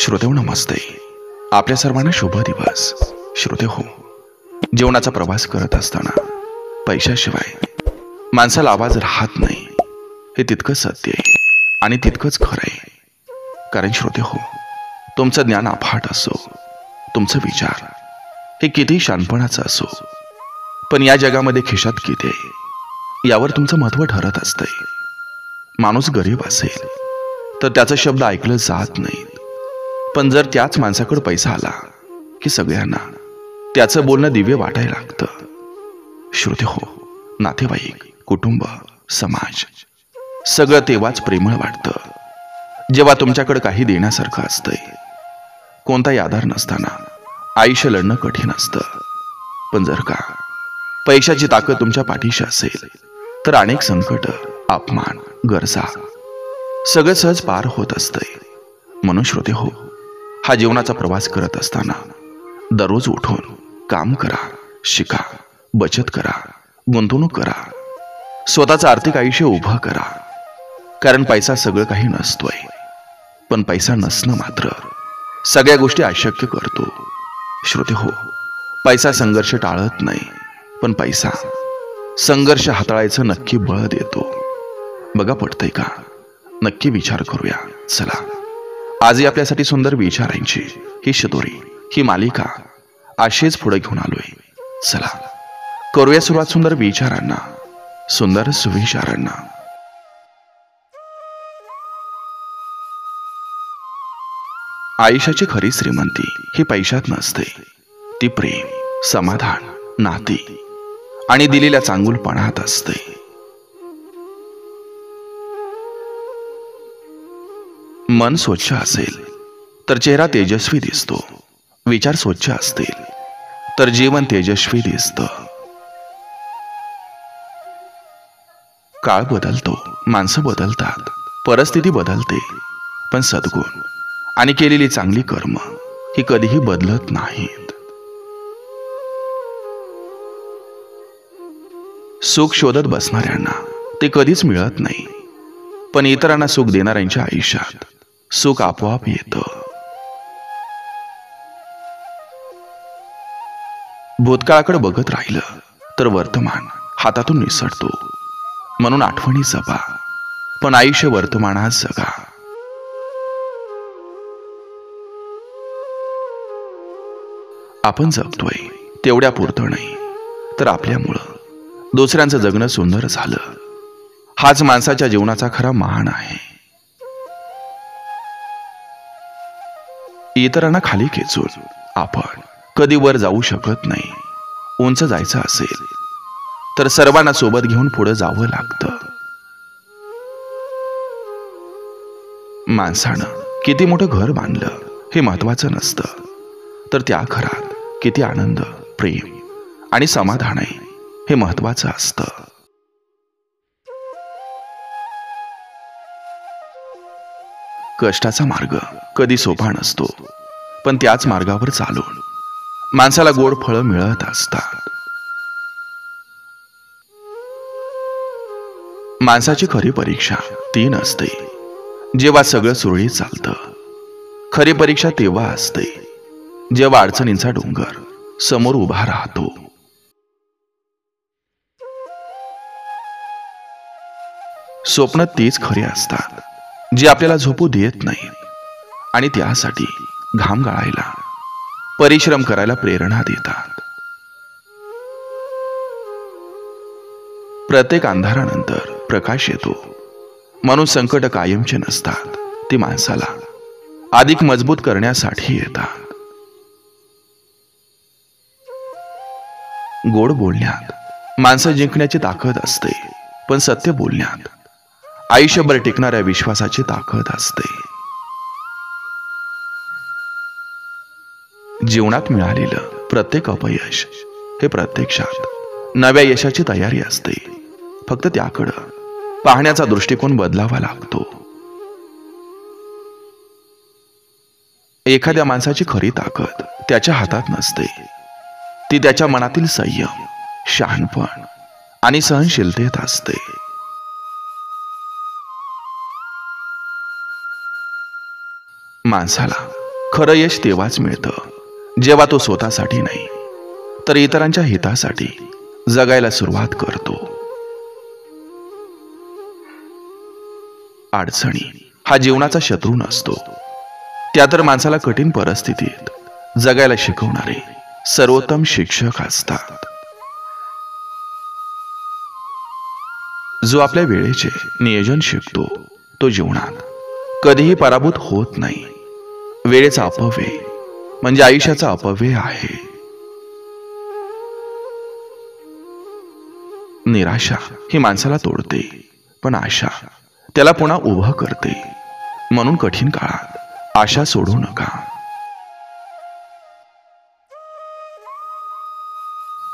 श्रोते हो नमस्ते. आपल्या सर्वांना शुभ दिवस. श्रोते हो, जीवनाचा प्रवास करत असताना पैशाशिवाय माणसाला आवाज राहत नाही, हे तितकंच सत्य आहे आणि तितकंच खरं आहे. कारण श्रोते हो, तुमचं ज्ञान अफाट असो, तुमचं विचार हे किती शानपणाचं असो, पण या जगामध्ये खिशात किती आहे यावर तुमचं महत्त्व ठरत असतंय. माणूस गरीब असेल तर त्याचा शब्द ऐकलं जात नाही, पण जर त्याच माणसाकडे पैसा आला की सगळ्यांना त्याचं बोलणं दिव्य वाटायला लागतं. श्रोते हो, नातेवाईक, कुटुंब, समाज सगळं तेव्हाच प्रेमळ वाटतं जेव्हा तुमच्याकडे काही देण्यासारखं असतंय. कोणताही आधार नसताना आयुष्य लढणं कठीण असतं, पण जर का पैशाची ताकद तुमच्या पाठीशी असेल तर अनेक संकट, अपमान, गरजा सगळं सहज पार होत असतंय. म्हणून श्रोते हो, हा जीवनाचा प्रवास करत असताना दररोज उठून काम करा, शिका, बचत करा, गुंतवणूक करा, स्वतःचं आर्थिक आयुष्य उभं करा. कारण पैसा सगळं काही नसतोय, पण पैसा नसणं मात्र सगळ्या गोष्टी अशक्य करतो. श्रोते हो, पैसा संघर्ष टाळत नाही, पण पैसा संघर्ष हाताळायचं नक्की बळ देतो. बघा, पटतंय का? नक्की विचार करूया. चला, आजही आपल्यासाठी सुंदर विचारांची ही शिदोरी, ही मालिका अशीच पुढे घेऊन आलोय. चला करूया सुरुवात सुंदर विचारांना, सुंदर सुविचारांना. आयुष्याची खरी श्रीमंती ही पैशात नसते, ती प्रेम, समाधान, नाती आणि दिलेल्या चांगुलपणात असते. मन स्वच्छ असेल तर चेहरा तेजस्वी दिसतो, विचार स्वच्छ असतील तर जीवन तेजस्वी दिसतं. काळ बदलतो, माणसं बदलतात, परिस्थिती बदलते, पण सद्गुण आणि केलेली चांगली कर्म ही कधीही बदलत नाहीत. सुख शोधत बसणाऱ्यांना ते कधीच मिळत नाही, पण इतरांना सुख देणाऱ्यांच्या आयुष्यात सुख आपोआप येतं. भूतकाळाकडे बघत राहिलं तर वर्तमान हातातून निसटतो. म्हणून आठवणी जपा, पण आयुष्य वर्तमानात जगा. आपण जगतोय तेवढ्या पुरतं नाही, तर आपल्यामुळं दुसऱ्यांचं जगणं सुंदर झालं, हाच माणसाच्या जीवनाचा खरा मान आहे. इतरांना खाली खेचून आपण कधी वर जाऊ शकत नाही. उंच जायचं असेल तर सर्वांना सोबत घेऊन पुढे जावं लागतं. माणसानं किती मोठं घर बांधलं हे महत्वाचं नसतं, तर त्या घरात किती आनंद, प्रेम आणि समाधान आहे हे महत्वाचं असतं. कष्टाचा मार्ग कधी सोपा नसतो, पण त्याच मार्गावर चालून माणसाला गोड फळं मिळत असतात. माणसाची खरी परीक्षा ती नसते जेव्हा सगळं सुरळीत चालतं. खरी परीक्षा तेव्हा असते जेव्हा अडचणींचा डोंगर समोर उभा राहतो. स्वप्न तीच खरी असतात जी आपल्याला झोपू देत नाही आणि त्यासाठी घाम गाळायला, परिश्रम करायला प्रेरणा देतात. प्रत्येक अंधारानंतर प्रकाश येतो, म्हणून संकट कायमचे नसतात, ती माणसाला अधिक मजबूत करण्यासाठी येतात. गोड बोलण्यात माणसं जिंकण्याची ताकद असते, पण सत्य बोलण्यात आयुष्यभर टिकणाऱ्या विश्वासाची ताकद असते. जीवनात मिळालेलं प्रत्येक अपयश हे प्रत्यक्षात नव्या यशाची तयारी असते. फक्त त्याकडं पाहण्याचा दृष्टिकोन बदलावा लागतो. एखाद्या माणसाची खरी ताकद त्याच्या हातात नसते, ती त्याच्या मनातील संयम, शहाणपण आणि सहनशीलतेत असते. माणसाला खरं यश तेव्हाच मिळतं जेव्हा तो स्वतःसाठी नाही तर इतरांच्या हितासाठी जगायला सुरुवात करतो. अडचणी हा जीवनाचा शत्रू नसतो, त्या तर माणसाला कठीण परिस्थितीत जगायला शिकवणारे सर्वोत्तम शिक्षक असतात. जो आपल्या वेळेचे नियोजन शिकतो तो जीवनात कधीही पराभूत होत नाही. वेळेचा अपव्यय म्हणजे आयुष्याचा अपव्यय आहे. निराशा ही माणसाला तोडते, पण आशा त्याला पुन्हा उभं करते. म्हणून कठीण काळात आशा सोडू नका.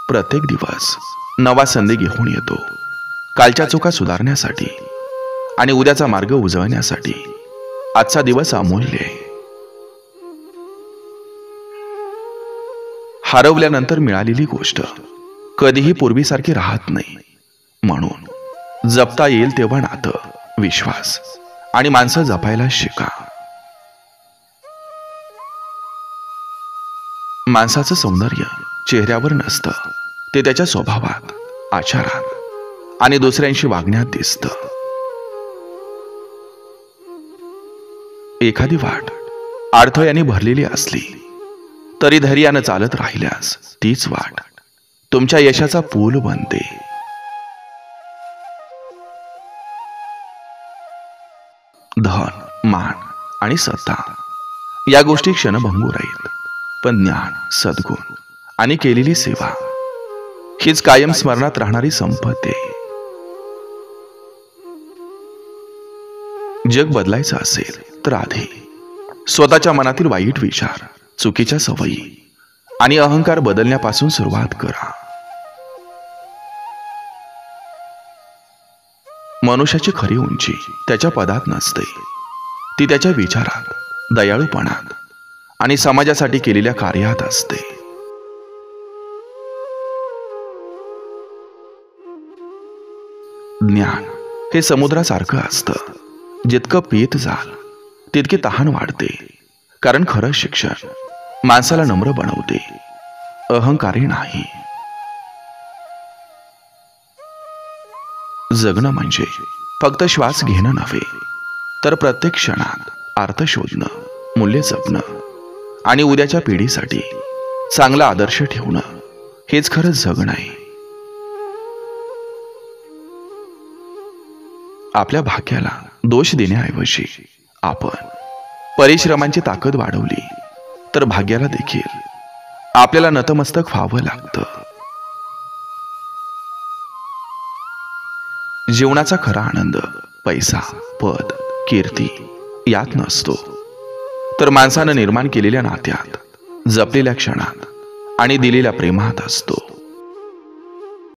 प्रत्येक दिवस नवा संधी घेऊन येतो. कालच्या चुका सुधारण्यासाठी आणि उद्याचा मार्ग उजळण्यासाठी आजचा दिवस अमूल्य आहे. हरवल्यानंतर मिळालेली गोष्ट कधीही पूर्वीसारखी राहत नाही. म्हणून जपता येईल तेव्हा नातं, विश्वास आणि माणसं जपायला शिका. माणसाचं सौंदर्य चेहऱ्यावर नसतं, ते त्याच्या स्वभावात, आचारात आणि दुसऱ्यांशी वागण्यात दिसतं. एखादी वाट अडथळ्याने भरलेली असली तरी धैर्यानं चालत राहिल्यास तीच वाट तुमच्या यशाचा पूल बनते. धन, मान आणि सत्ता या गोष्टी क्षणभंगूर आहेत, पण ज्ञान, सद्गुण आणि केलेली सेवा हीच कायम स्मरणात राहणारी संपत्ती. जग बदलायचं असेल तर आधी स्वतःच्या मनातील वाईट विचार, चुकीच्या सवयी आणि अहंकार बदलण्यापासून सुरुवात करा. मनुष्याची खरी उंची त्याच्या पदात नसते, ती त्याच्या विचारात, दयाळूपणात आणि समाजासाठी केलेल्या कार्यात असते. ज्ञान हे समुद्रासारखं असतं, जितकं पीत जाल तितकी तहान वाढते. कारण खरं शिक्षण माणसाला नम्र बनवते, अहंकारी नाही. जगणं म्हणजे फक्त श्वास घेणं नव्हे, तर प्रत्येक क्षणात अर्थ शोधणं, मूल्य जपणं आणि उद्याच्या पिढीसाठी चांगला आदर्श ठेवणं हेच खरं जगणं आहे. आपल्या भाग्याला दोष देण्याऐवजी आपण परिश्रमांची ताकद वाढवली तर भाग्याला देखील आपल्याला नतमस्तक व्हावं लागतं. जीवनाचा खरा आनंद पैसा, पद, कीर्ती यात नसतो, तर माणसानं निर्माण केलेल्या नात्यात, जपलेल्या क्षणात आणि दिलेल्या प्रेमात असतो.